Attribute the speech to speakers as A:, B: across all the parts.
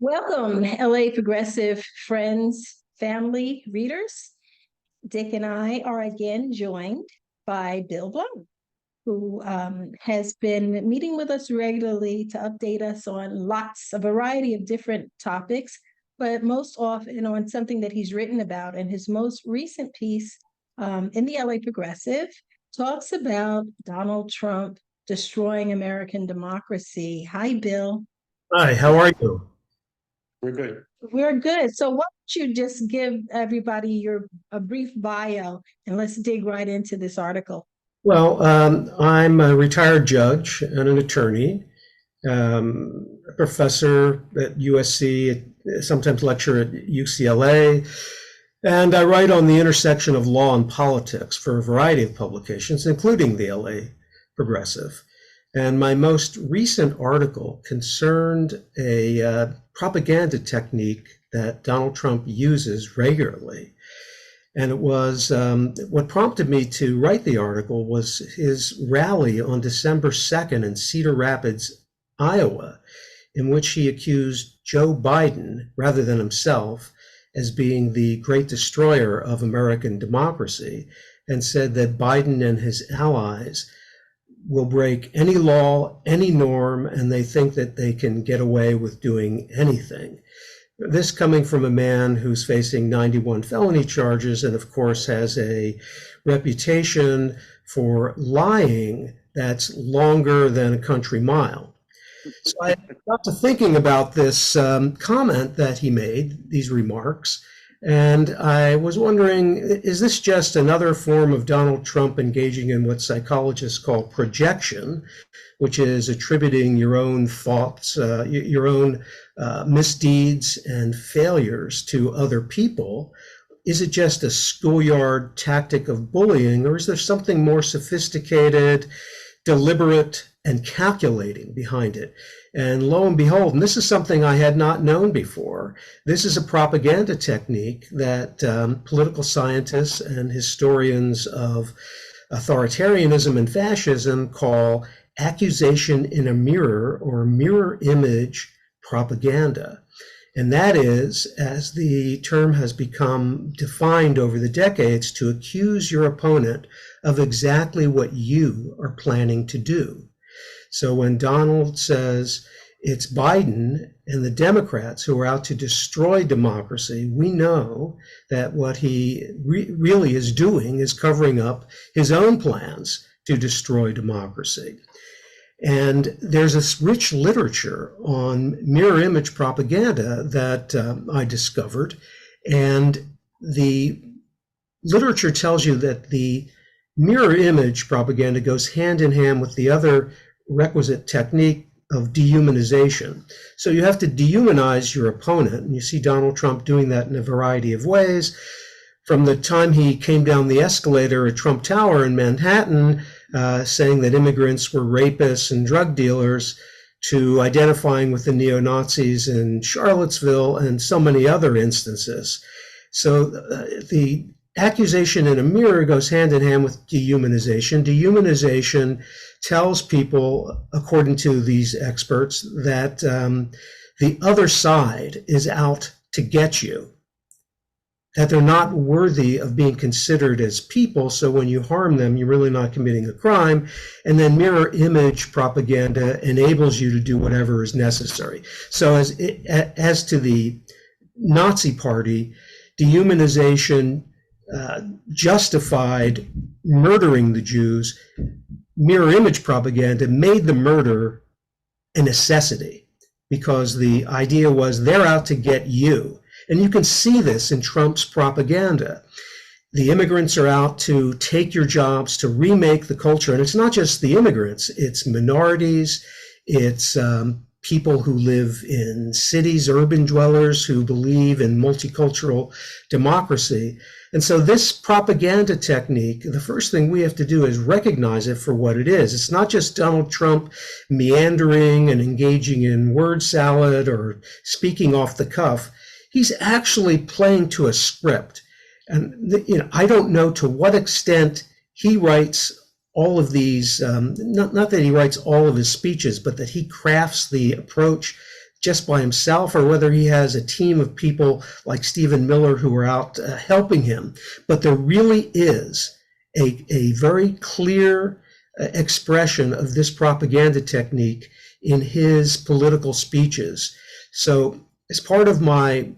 A: Welcome, LA Progressive friends, family, readers. Dick and I are again joined by Bill Blum, who has been meeting with us regularly to update us on a variety of different topics, but most often on something that he's written about. And his most recent piece in the LA Progressive talks about Donald Trump destroying American democracy. Hi, Bill.
B: Hi, how are you?
C: We're good.
A: We're good. So why don't you just give everybody a brief bio and let's dig right into this article.
B: I'm a retired judge and an attorney, a professor at USC, sometimes lecture at UCLA, and I write on the intersection of law and politics for a variety of publications, including the LA Progressive. And my most recent article concerned a propaganda technique that Donald Trump uses regularly. And it was what prompted me to write the article was his rally on December 2nd in Cedar Rapids, Iowa, in which he accused Joe Biden, rather than himself, as being the great destroyer of American democracy, and said that Biden and his allies will break any law, any norm, and they think that they can get away with doing anything. This coming from a man who's facing 91 felony charges and, of course, has a reputation for lying that's longer than a country mile. So I got to thinking about this comment that he made, these remarks, and I was wondering, is this just another form of Donald Trump engaging in what psychologists call projection, which is attributing your own thoughts, your own misdeeds and failures to other people? Is it just a schoolyard tactic of bullying, or is there something more sophisticated, deliberate, and calculating behind it? And lo and behold, and this is something I had not known before, this is a propaganda technique that political scientists and historians of authoritarianism and fascism call accusation in a mirror or mirror image propaganda. And that is, as the term has become defined over the decades, to accuse your opponent of exactly what you are planning to do. So when Donald says it's Biden and the Democrats who are out to destroy democracy, we know that what he really is doing is covering up his own plans to destroy democracy. And there's this rich literature on mirror image propaganda that I discovered. And the literature tells you that the mirror image propaganda goes hand in hand with the other requisite technique of dehumanization. So you have to dehumanize your opponent, and you see Donald Trump doing that in a variety of ways. From the time he came down the escalator at Trump Tower in Manhattan, saying that immigrants were rapists and drug dealers, to identifying with the neo-Nazis in Charlottesville and so many other instances. So the accusation in a mirror goes hand in hand with dehumanization. Dehumanization tells people, according to these experts, that the other side is out to get you, that they're not worthy of being considered as people, so when you harm them, you're really not committing a crime. And then mirror image propaganda enables you to do whatever is necessary. So as to the Nazi Party, dehumanization justified murdering the Jews. Mirror image propaganda made the murder a necessity because the idea was they're out to get you. And you can see this in Trump's propaganda. The immigrants are out to take your jobs, to remake the culture. And it's not just the immigrants, it's minorities, it's people who live in cities, urban dwellers who believe in multicultural democracy. And so this propaganda technique, the first thing we have to do is recognize it for what it is. It's not just Donald Trump meandering and engaging in word salad or speaking off the cuff. He's actually playing to a script. And I don't know to what extent he writes all of these, not that he writes all of his speeches, but that he crafts the approach just by himself or whether he has a team of people like Stephen Miller who are out helping him. But there really is a very clear expression of this propaganda technique in his political speeches. So, as part of my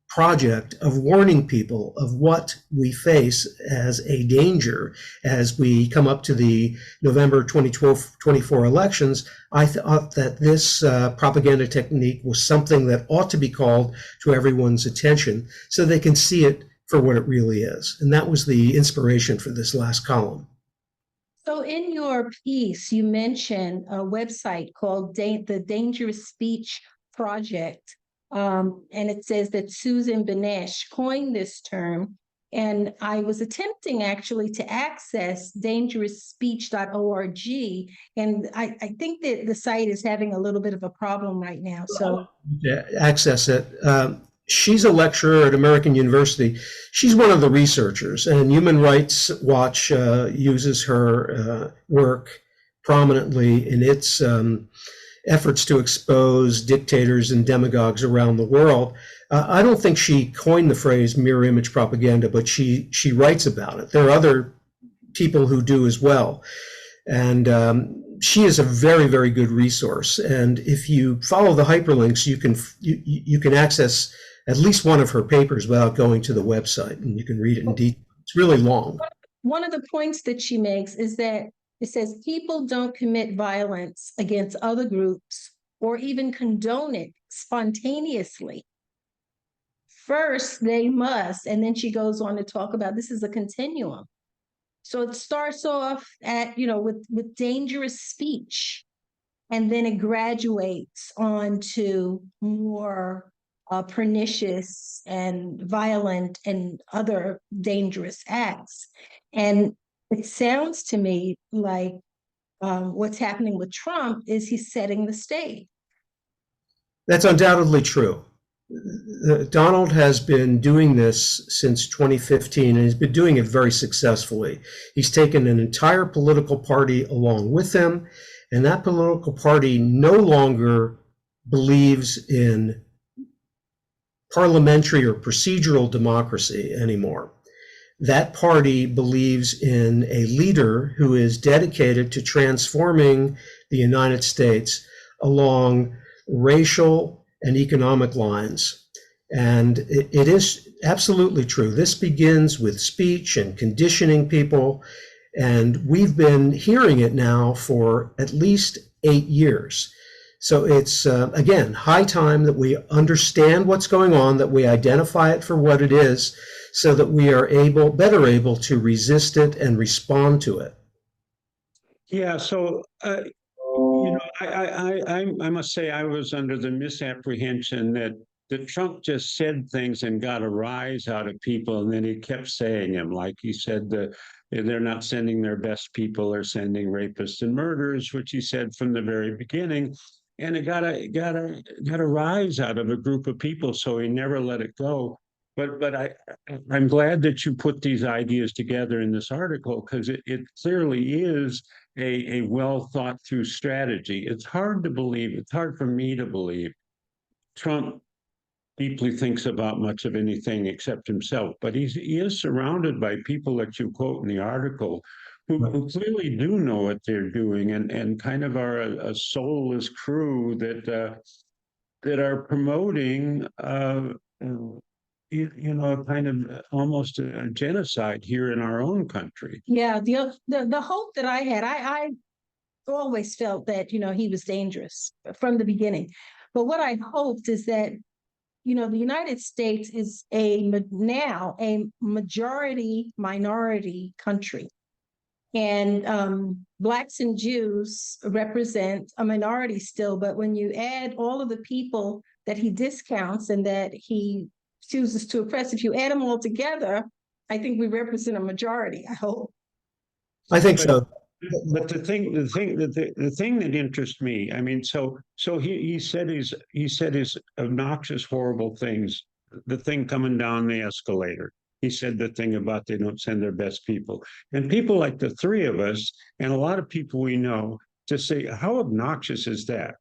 B: project of warning people of what we face as a danger as we come up to the November 2024 elections, I thought that this propaganda technique was something that ought to be called to everyone's attention so they can see it for what it really is. And that was the inspiration for this last column.
A: So in your piece, you mentioned a website called the Dangerous Speech Project. And it says that Susan Benesch coined this term. And I was attempting actually to access dangerousspeech.org. And I think that the site is having a little bit of a problem right now. So
B: access it. She's a lecturer at American University. She's one of the researchers, and Human Rights Watch uses her work prominently in its efforts to expose dictators and demagogues around the world. I don't think she coined the phrase mirror image propaganda, but she writes about it. There are other people who do as well. And she is a very, very good resource. And if you follow the hyperlinks, you can access at least one of her papers without going to the website, and you can read it in detail. It's really long.
A: One of the points that she makes is that it says people don't commit violence against other groups or even condone it spontaneously. First, they must, and then she goes on to talk about this is a continuum. So it starts off at, with dangerous speech, and then it graduates on to more pernicious and violent and other dangerous acts. And it sounds to me like what's happening with Trump is he's setting the stage.
B: That's undoubtedly true. Donald has been doing this since 2015, and he's been doing it very successfully. He's taken an entire political party along with him, and that political party no longer believes in parliamentary or procedural democracy anymore. That party believes in a leader who is dedicated to transforming the United States along racial and economic lines. And it is absolutely true. This begins with speech and conditioning people. And we've been hearing it now for at least 8 years. So it's, again, high time that we understand what's going on, that we identify it for what it is, so that we are better able to resist it and respond to it.
C: Yeah, so I must say I was under the misapprehension that Trump just said things and got a rise out of people, and then he kept saying them. Like he said, they're not sending their best people; they're sending rapists and murderers, which he said from the very beginning. And it got a rise out of a group of people, so he never let it go. But I'm glad that you put these ideas together in this article, because it clearly is a well thought through strategy. It's hard to believe. It's hard for me to believe Trump deeply thinks about much of anything except himself. But he is surrounded by people that you quote in the article who clearly do know what they're doing, and kind of are a soulless crew that are promoting kind of almost a genocide here in our own country.
A: Yeah, the hope that I had, I always felt that he was dangerous from the beginning. But what I hoped is that the United States is now a majority minority country. And Blacks and Jews represent a minority still, but when you add all of the people that he discounts and that he chooses to oppress, if you add them all together, I think we represent a majority, I hope.
B: I think so.
C: But the thing that interests me, I mean, so he said his obnoxious, horrible things. The thing coming down the escalator. He said the thing about they don't send their best people. And people like the three of us, and a lot of people we know, just say, how obnoxious is that?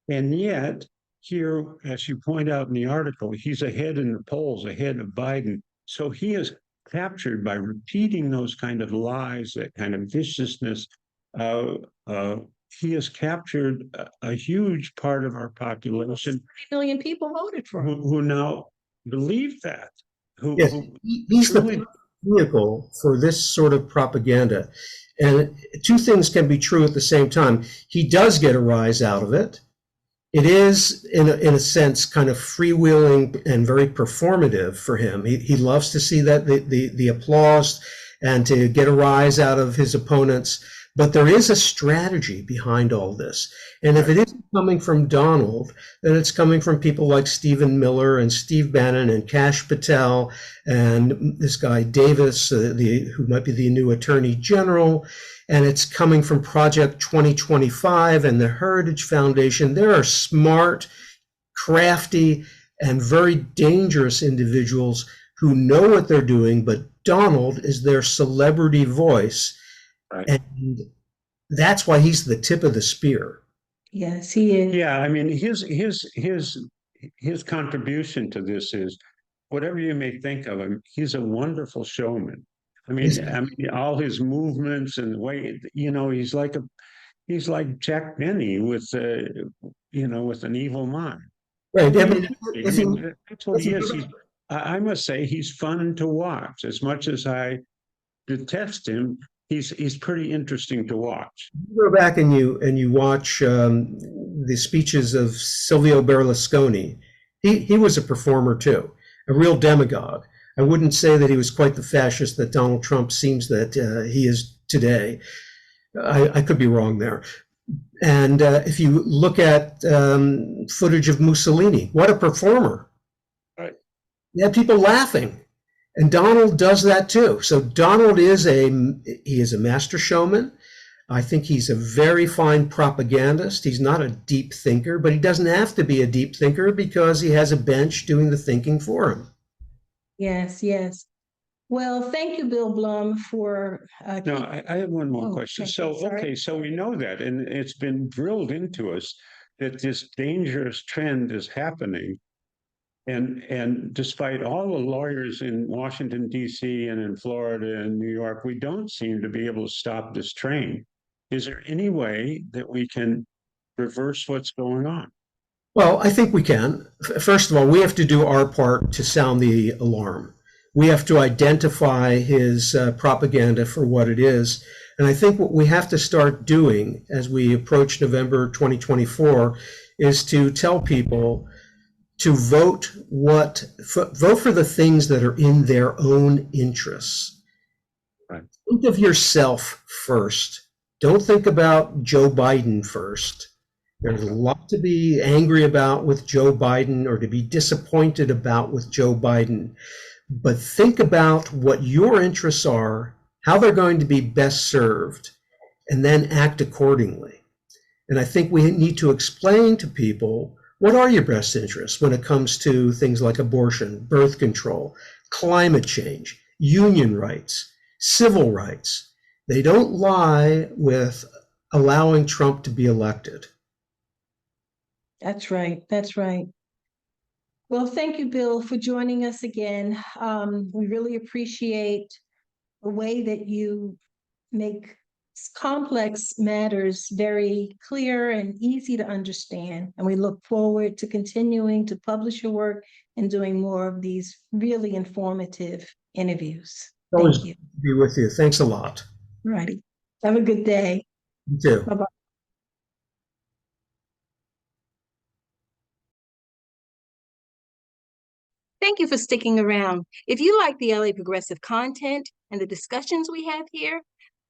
C: And yet, here, as you point out in the article, he's ahead in the polls, ahead of Biden. So he is captured by repeating those kind of lies, that kind of viciousness. Uh, uh, he has captured a huge part of our population
A: 3 million people voted for him.
C: who now believe that.
B: Yes, he's
C: truly,
B: the vehicle for this sort of propaganda. And two things can be true at the same time. He does get a rise out of it. It is, in a sense, kind of freewheeling and very performative for him. He loves to see that the applause and to get a rise out of his opponents. But there is a strategy behind all this. And if it isn't coming from Donald, then it's coming from people like Stephen Miller and Steve Bannon and Kash Patel and this guy Davis, who might be the new Attorney General. And it's coming from Project 2025 and the Heritage Foundation. There are smart, crafty, and very dangerous individuals who know what they're doing, but Donald is their celebrity voice.
C: right.
B: And that's why he's the tip of the spear.
A: Yes, he is.
C: Yeah, I mean, his contribution to this is, whatever you may think of him, he's a wonderful showman. I mean, all his movements and the way, he's like Jack Benny with with an evil mind.
B: Right. I mean,
C: That's what he is. I must say, he's fun to watch. As much as I detest him, he's pretty interesting to watch.
B: you go back and you watch the speeches of Silvio Berlusconi. He was a performer too, a real demagogue. I wouldn't say that he was quite the fascist that Donald Trump seems that he is today. I could be wrong there. And if you look at footage of Mussolini, what a performer.
C: Right.
B: You had people laughing. And Donald does that too. So Donald is a master showman. I think he's a very fine propagandist. He's not a deep thinker, but he doesn't have to be a deep thinker because he has a bench doing the thinking for him.
A: Yes, yes. Well, thank you, Bill Blum, for.
C: No, I have one more
A: Oh,
C: question.
A: okay,
C: So we know that, and it's been drilled into us that this dangerous trend is happening. And despite all the lawyers in Washington, D.C. and in Florida and New York, we don't seem to be able to stop this train. Is there any way that we can reverse what's going on?
B: Well, I think we can. First of all, we have to do our part to sound the alarm. We have to identify his propaganda for what it is. And I think what we have to start doing as we approach November 2024 is to tell people to vote for the things that are in their own interests.
C: Right.
B: Think of yourself first. Don't think about Joe Biden first. There's a lot to be angry about with Joe Biden or to be disappointed about with Joe Biden. But think about what your interests are, how they're going to be best served, and then act accordingly. And I think we need to explain to people, what are your best interests when it comes to things like abortion, birth control, climate change, union rights, civil rights? They don't lie with allowing Trump to be elected.
A: That's right. That's right. Well, thank you, Bill, for joining us again. We really appreciate the way that you make complex matters very clear and easy to understand. And we look forward to continuing to publish your work and doing more of these really informative interviews.
B: Always
A: Thank you.
B: be with you. Thanks a lot.
A: Righty. Have a good day.
B: You too.
A: Bye-bye. Thank you for sticking around. If you like the LA Progressive content and the discussions we have here,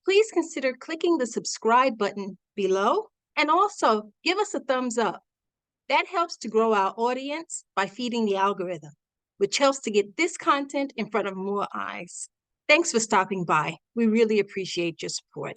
A: please consider clicking the subscribe button below and also give us a thumbs up. That helps to grow our audience by feeding the algorithm, which helps to get this content in front of more eyes. Thanks for stopping by. We really appreciate your support.